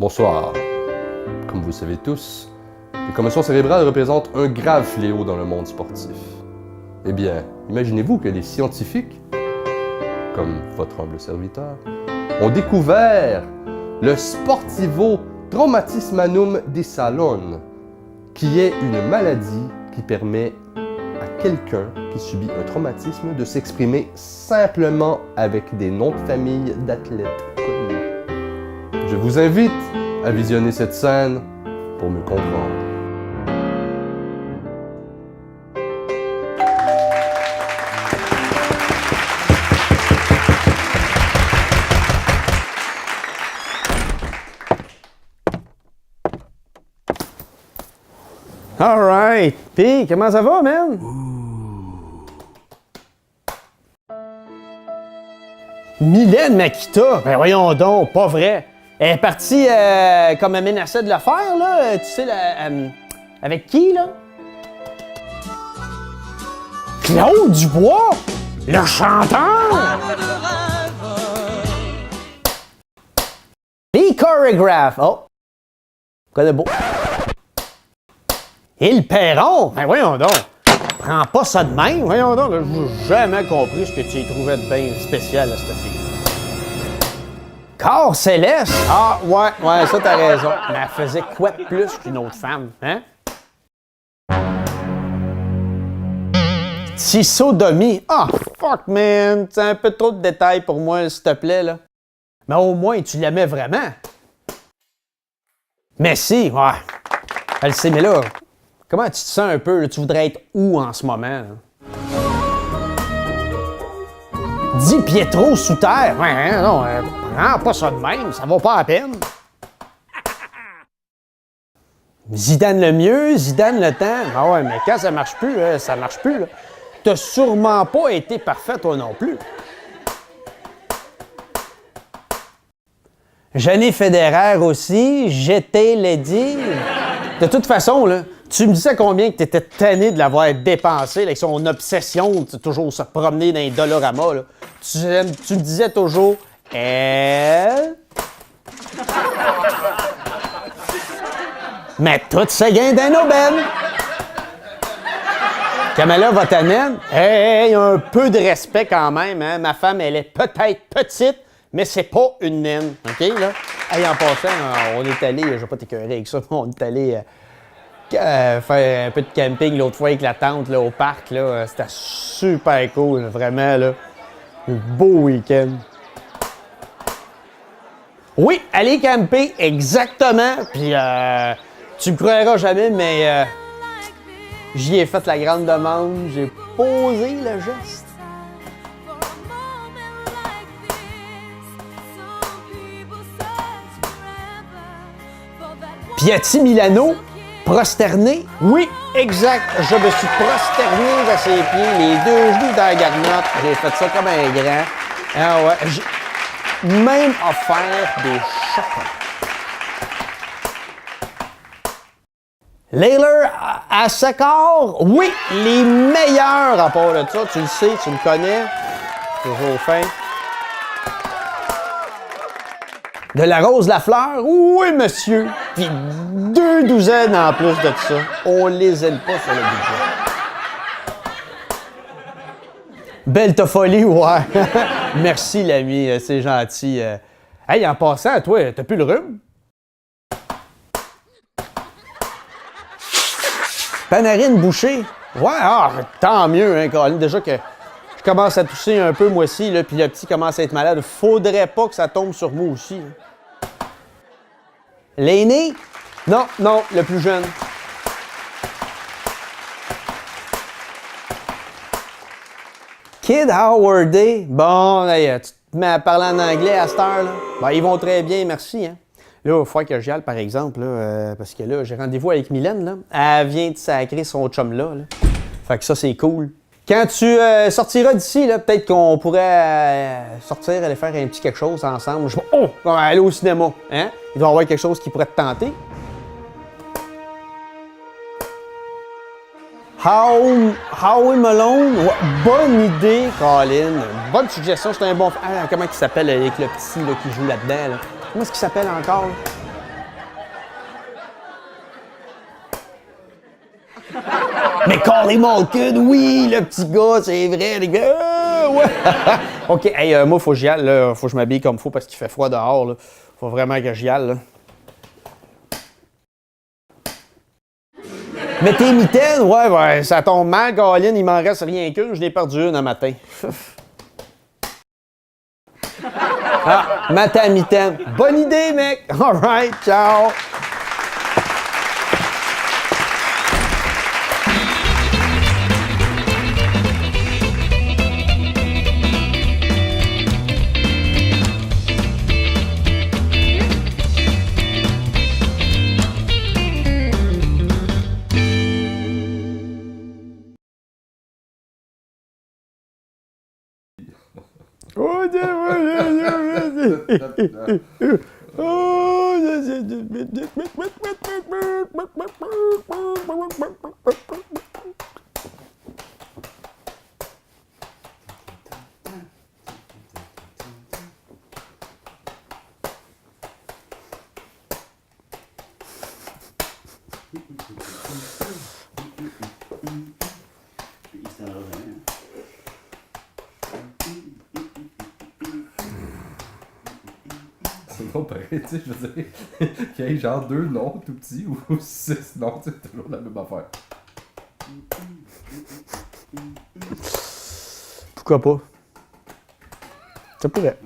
Bonsoir. Comme vous le savez tous, les commotions cérébrales représentent un grave fléau dans le monde sportif. Eh bien, imaginez-vous que les scientifiques, comme votre humble serviteur, ont découvert le Sportivo Traumatismanum di Salone, qui est une maladie qui permet à quelqu'un qui subit un traumatisme de s'exprimer simplement avec des noms de famille d'athlètes connus. Je vous invite à visionner cette scène pour me comprendre. Alright. Pis, comment ça va, man? Mylène Makita? Ben voyons donc, pas vrai. Elle est partie comme elle menaçait de le faire, là. Tu sais, avec qui, là? Claude Dubois? Le chanteur? Les chorégraphes. Oh. Quoi de beau? Et le Perron? Ben voyons donc. Prends pas ça de même. Voyons donc. J'ai jamais compris ce que tu y trouvais de bien spécial à cette fille. Corps Céleste? Ah, ouais, ça t'as raison. Mais elle faisait quoi de plus qu'une autre femme, hein? Sodomie. Ah, fuck, man. C'est un peu trop de détails pour moi, s'il te plaît, là. Mais au moins, tu l'aimais vraiment. Mais si, ouais. Elle sait, mais là, comment tu te sens un peu? Là? Tu voudrais être où en ce moment? Là? Dis Pietro sous terre. Ouais, hein, non, prends pas ça de même, ça vaut pas la peine. Zidane le mieux, Zidane le temps. Ah ouais, mais quand ça marche plus, ça marche plus. Là. T'as sûrement pas été parfait toi non plus. Jenny Federer aussi, j'étais Lady. De toute façon, là, tu me disais combien que tu étais tanné de l'avoir dépensé là, avec son obsession de toujours se promener dans les Dollarama. Là. Tu me disais toujours, elle. Mais tout se gagne d'un aubaine. Kamala Vatanen, hey, un peu de respect quand même. Hein? Ma femme, elle est peut-être petite, mais c'est pas une naine. OK, là? Hey, en passant, on est allé, je vais pas t'écœurer avec ça, on est allé faire un peu de camping l'autre fois avec la tante là, au parc. Là. C'était super cool, vraiment. Là. Un beau week-end. Oui, aller camper, exactement. Puis, tu me croiras jamais, mais j'y ai fait la grande demande. J'ai posé le geste. Piatti Milano, prosterné. Oui, exact. Je me suis prosterné à ses pieds, les deux genoux dans la garnotte. J'ai fait ça comme un grand. Ah ouais. J'ai même offert des chocolats. Layler à Sakar, oui, les meilleurs à part de ça. Tu le sais, tu me connais. Toujours fin. De la rose Lafleur, oui, monsieur. Puis 2 douzaines en plus de ça. On les aime pas sur le budget. Belle folie, ouais. Merci, l'ami, c'est gentil. Hey, en passant, toi, t'as plus le rhume? Panarin Boucher. Ouais, tant mieux, hein, Colin. Déjà que je commence à tousser un peu, moi aussi, là, puis le petit commence à être malade. Faudrait pas que ça tombe sur moi aussi. Hein. L'aîné? Non, le plus jeune. Kid Howard Day. Bon, hey, tu te mets à parler en anglais à cette heure, là. Ben, ils vont très bien, merci, hein. Là, il faut que j'y aille, par exemple, là, parce que là, j'ai rendez-vous avec Mylène, là. Elle vient de sacrer son chum-là, là. Fait que ça, c'est cool. Quand tu sortiras d'ici, là, peut-être qu'on pourrait sortir, aller faire un petit quelque chose ensemble. On va aller au cinéma, hein? Il doit y avoir quelque chose qui pourrait te tenter. Howie Malone, ouais, bonne idée, Colin. Bonne suggestion, c'est un bon... Ah, comment il s'appelle avec le petit là, qui joue là-dedans? Là? Comment est-ce qu'il s'appelle encore? Là? Mais Corey Malkin, oui, le petit gars, c'est vrai. Les gars, ouais. OK, hey, moi, faut que j'y aille, là. Faut que je m'habille comme faut parce qu'il fait froid dehors, là. Faut vraiment que j'y aille, là. Mais tes mitaines, ouais, ça tombe mal, Caroline, il m'en reste rien qu'une, je l'ai perdu une un matin. Ah, matin mitaine. Bonne idée, mec! All right, ciao! C'est bon, pareil, tu sais, je veux dire, qu'il y ait genre 2 noms tout petits ou 6 noms, c'est toujours la même affaire. Pourquoi pas? Ça pourrait.